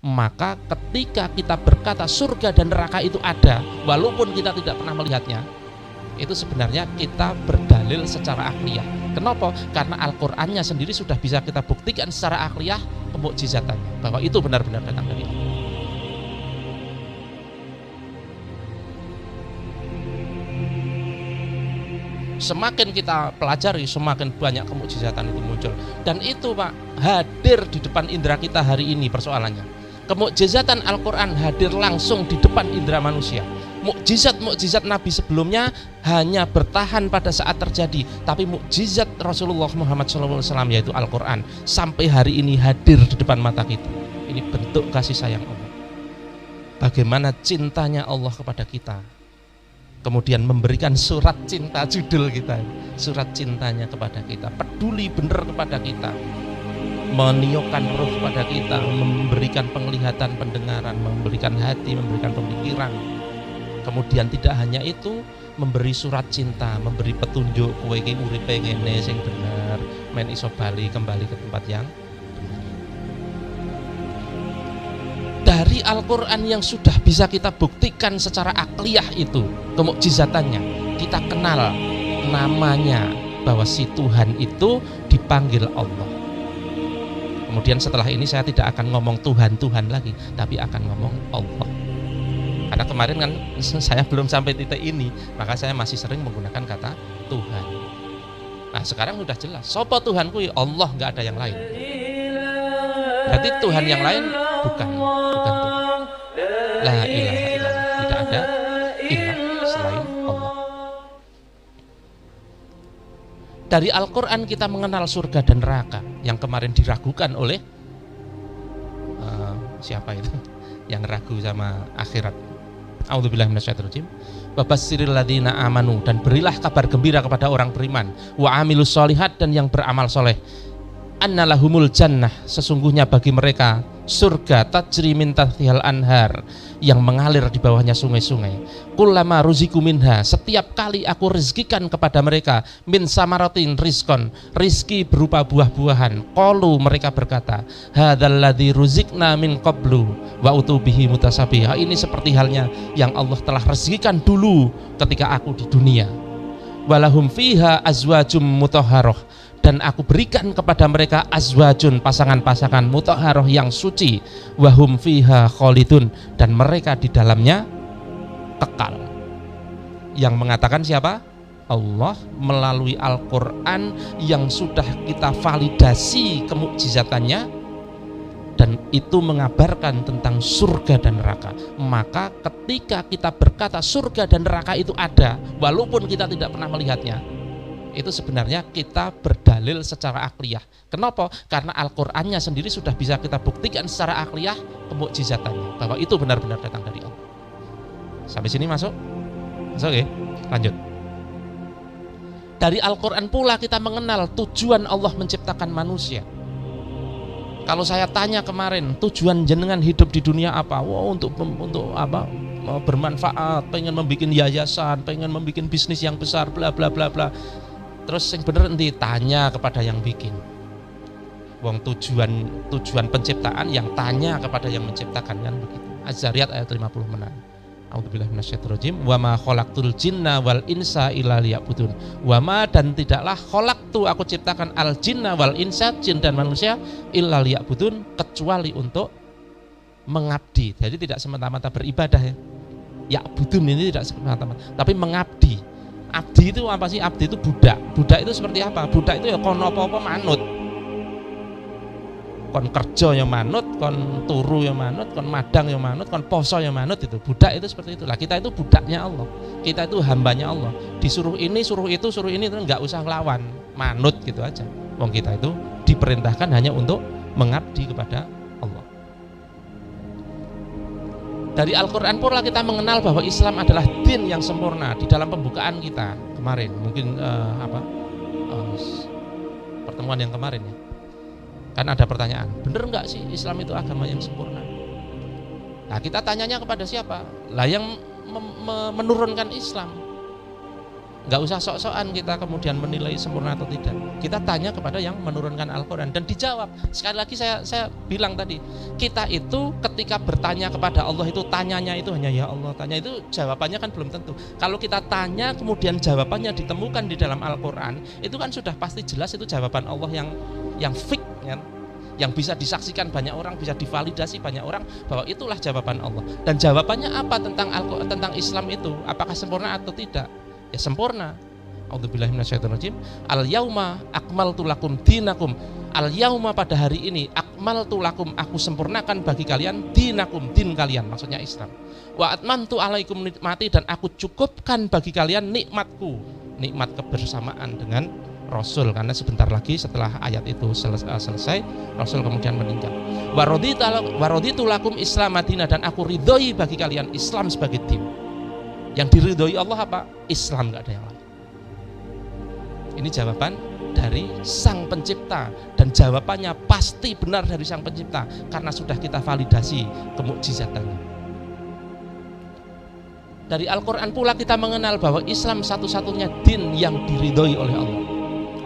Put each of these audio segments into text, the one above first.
Maka ketika kita berkata surga dan neraka itu ada, walaupun kita tidak pernah melihatnya, itu sebenarnya kita berdalil secara akliyah. Kenapa? Karena Al-Qur'annya sendiri sudah bisa kita buktikan secara akliyah kemukjizatannya, bahwa itu benar-benar datang dari Allah. Semakin kita pelajari, semakin banyak kemukjizatan itu muncul. Dan itu Pak, hadir di depan indera kita hari ini persoalannya. Kemukjizatan Al-Quran hadir langsung di depan indera manusia. Mukjizat-mukjizat Nabi sebelumnya hanya bertahan pada saat terjadi, tapi mukjizat Rasulullah Muhammad SAW yaitu Al-Quran sampai hari ini hadir di depan mata kita. Ini bentuk kasih sayang Allah. Bagaimana cintanya Allah kepada kita, kemudian memberikan surat cinta, judul kita, surat cintanya kepada kita, peduli benar kepada kita, meniupkan ruh kepada kita, memberikan penglihatan, pendengaran, memberikan hati, memberikan pemikiran. Kemudian tidak hanya itu, memberi surat cinta, memberi petunjuk, kowe iki uripe ngene sing bener, men iso kembali ke tempat yang dari Al-Quran yang sudah bisa kita buktikan secara akliyah itu kemukjizatannya. Kita kenal namanya, bahwa si Tuhan itu dipanggil Allah. Kemudian setelah ini saya tidak akan ngomong Tuhan lagi, tapi akan ngomong Allah. Karena kemarin kan saya belum sampai titik ini, maka saya masih sering menggunakan kata Tuhan. Nah sekarang sudah jelas, sapa Tuhanku? Allah, nggak ada yang lain. Berarti Tuhan yang lain bukan Tuhan. La ilaha illallah, tidak ada ilah selain Allah. Dari Al-Quran kita mengenal surga dan neraka yang kemarin diragukan oleh siapa itu yang ragu sama akhirat. A'udzubillahi minasyaitonirrajim. Wabasyiril ladzina amanu, dan berilah kabar gembira kepada orang beriman, wa amilus sholihat, dan yang beramal soleh, annalahumul jannah, sesungguhnya bagi mereka surga, tajri min tahtihal anhar, yang mengalir di bawahnya sungai-sungai. Kullama ruziku minha, setiap kali aku rezekikan kepada mereka, min samaratin rizkon, rizki berupa buah-buahan. Qalu, mereka berkata, hadzal ladzi ruzikna min qablu wa utubihi mutasabiha. Ini seperti halnya yang Allah telah rezekikan dulu ketika aku di dunia. Walahum fiha azwajum mutahharah, dan aku berikan kepada mereka azwajun, pasangan-pasangan mutahharah yang suci, wahum fiha khalidun, dan mereka di dalamnya kekal. Yang mengatakan siapa? Allah melalui Al-Quran yang sudah kita validasi kemukjizatannya, dan itu mengabarkan tentang surga dan neraka. Maka ketika kita berkata surga dan neraka itu ada, walaupun kita tidak pernah melihatnya, itu sebenarnya kita berdalil secara akliyah. Kenapa? Karena Al-Qur'annya sendiri sudah bisa kita buktikan secara akliyah kemukjizatannya, bahwa itu benar-benar datang dari Allah. Sampai sini masuk? Masuk ya? Lanjut. Dari Al-Qur'an pula kita mengenal tujuan Allah menciptakan manusia. Kalau saya tanya kemarin, tujuan jenengan hidup di dunia apa? Wow, untuk apa? Bermanfaat, pengen membuat yayasan, pengen membuat bisnis yang besar, bla bla bla bla. Terus yang bener nanti tanya kepada yang bikin. Wong tujuan penciptaan yang tanya kepada yang menciptakan, kan begitu. Az-Zariyat ayat 50 menang. A'udzubillahi minasyaitonirrajim. Wa ma khalaqtul jinna wal insa illa liya'budun. Wa ma, dan tidaklah khalaqtu, aku ciptakan al jinna wal insa, jin dan manusia, illa liya'budun, kecuali untuk mengabdi. Jadi tidak semata-mata beribadah ya. Ya'budun ini tidak semata-mata, tapi mengabdi. Abdi itu apa sih? Abdi itu budak. Budak itu seperti apa? Budak itu ya kon apa-apa manut. Kon kerja ya manut, kon turu ya manut, kon madang ya manut, kon poso ya manut. Itu budak itu seperti itulah. Kita itu budaknya Allah. Kita itu hambanya Allah. Disuruh ini, suruh itu, suruh ini, nggak usah ngelawan, manut gitu aja. Wong kita itu diperintahkan hanya untuk mengabdi kepada Allah. Dari Al-Quran pula kita mengenal bahwa Islam adalah din yang sempurna. Di dalam pembukaan kita kemarin, mungkin pertemuan yang kemarin ya, kan ada pertanyaan, bener nggak sih Islam itu agama yang sempurna? Nah kita tanyanya kepada siapa? Lah yang menurunkan Islam. Nggak usah sok-sokan kita kemudian menilai sempurna atau tidak. Kita tanya kepada yang menurunkan Al-Quran dan dijawab. Sekali lagi saya bilang tadi, kita itu ketika bertanya kepada Allah itu tanyanya itu hanya ya Allah, tanya itu jawabannya kan belum tentu. Kalau kita tanya kemudian jawabannya ditemukan di dalam Al-Quran, itu kan sudah pasti jelas itu jawaban Allah yang fix kan? Yang bisa disaksikan banyak orang, bisa divalidasi banyak orang bahwa itulah jawaban Allah. Dan jawabannya apa tentang Islam itu? Apakah sempurna atau tidak? Ya sempurna. A'udzubillahi minasyaitonirrajim. Al-yauma akmaltu lakum dinakum. Al-yauma pada hari ini akmaltu lakum, aku sempurnakan bagi kalian dinakum, din kalian, maksudnya Islam. Wa atmantu alaikum nikmati, dan aku cukupkan bagi kalian nikmatku, nikmat kebersamaan dengan Rasul, karena sebentar lagi setelah ayat itu selesai Rasul kemudian meninggal. Wa raditu lakum Islam madinah, dan aku ridhoi bagi kalian Islam sebagai din. Yang diridhoi Allah apa? Islam, nggak ada yang lain. Ini jawaban dari Sang Pencipta, dan jawabannya pasti benar dari Sang Pencipta karena sudah kita validasi kemukjizatannya. Dari Al-Quran pula kita mengenal bahwa Islam satu-satunya din yang diridhoi oleh Allah.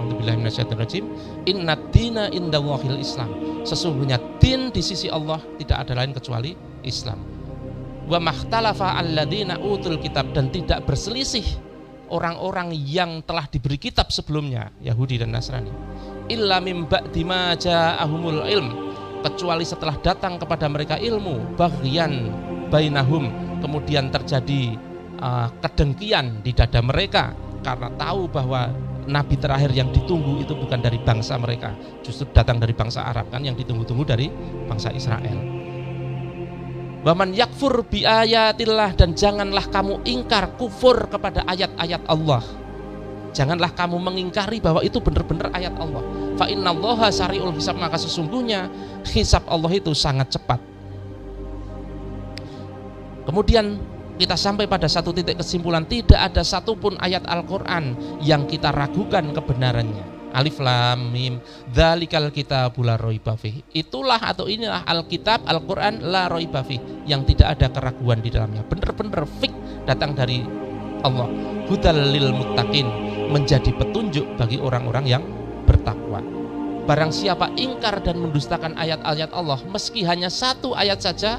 A'udzubillahi minasyaitonirrajim. Inna dina indallahil Islam. Sesungguhnya din di sisi Allah tidak ada lain kecuali Islam. Wa makhtalafa alladzina utul kitab, dan tidak berselisih orang-orang yang telah diberi kitab sebelumnya, Yahudi dan Nasrani, illa mim ba'di ma ja'ahumul ilm, kecuali setelah datang kepada mereka ilmu, baghyan bainahum, kemudian terjadi kedengkian di dada mereka karena tahu bahwa nabi terakhir yang ditunggu itu bukan dari bangsa mereka, justru datang dari bangsa Arab, kan yang ditunggu-tunggu dari bangsa Israel. Waman yakfur bi ayatillah, dan janganlah kamu ingkar kufur kepada ayat-ayat Allah. Janganlah kamu mengingkari bahwa itu benar-benar ayat Allah. Fa innallaha sari'ul hisab, maka sesungguhnya hisab Allah itu sangat cepat. Kemudian kita sampai pada satu titik kesimpulan, tidak ada satupun ayat Al-Quran yang kita ragukan kebenarannya. Alif lam mim, dzalikal kitabul la raiba fih. Itulah atau inilah Alkitab, Al-Quran la raiba fih, yang tidak ada keraguan di dalamnya. Benar-benar fix datang dari Allah. Hudal lil muttaqin, menjadi petunjuk bagi orang-orang yang bertakwa. Barang siapa ingkar dan mendustakan ayat-ayat Allah, meski hanya satu ayat saja,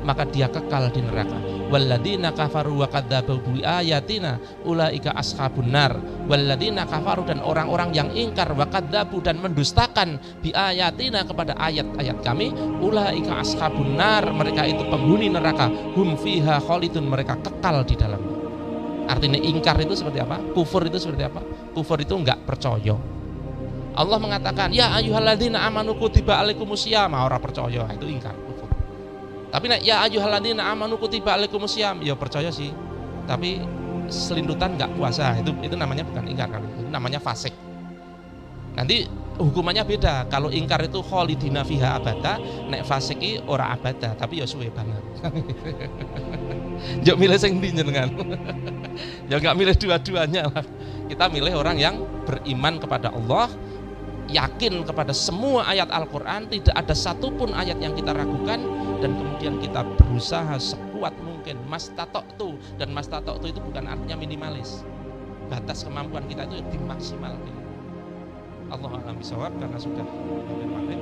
maka dia kekal di neraka. Walladzina kafaru wa kadzdzabu bi ayatina ulaika ashabun nar. Walladzina kafaru, dan orang-orang yang ingkar, wa kadzdzabu, dan mendustakan bi ayatina, kepada ayat-ayat kami, ulaika ashabun nar, mereka itu penghuni neraka, hum fiha khalidun, mereka kekal di dalamnya. Artinya ingkar itu seperti apa? Kufur itu seperti apa? Kufur itu enggak percaya. Allah mengatakan ya ayyuhalladzina amanu kutiba alaikumusiyam, orang percaya, itu ingkar. Tapi ya ayyuhalladzina amanu kutiba alaikumusiyam, ya percaya sih, tapi selindutan nggak puasa, itu namanya bukan ingkar kali, itu namanya fasik. Nanti hukumannya beda. Kalau ingkar itu khalidina fiha abada, nek fasiki ora abada, tapi ya suwe banget. Jok milih sing ndi jenengan? Ya nggak milih dua-duanya lah. Kita milih orang yang beriman kepada Allah, yakin kepada semua ayat Al-Quran, tidak ada satupun ayat yang kita ragukan, dan kemudian kita berusaha sekuat mungkin mastatoktu, dan mastatoktu itu bukan artinya minimalis, batas kemampuan kita itu dimaksimalkan. Allah a'lam bishawab, karena sudah maghrib,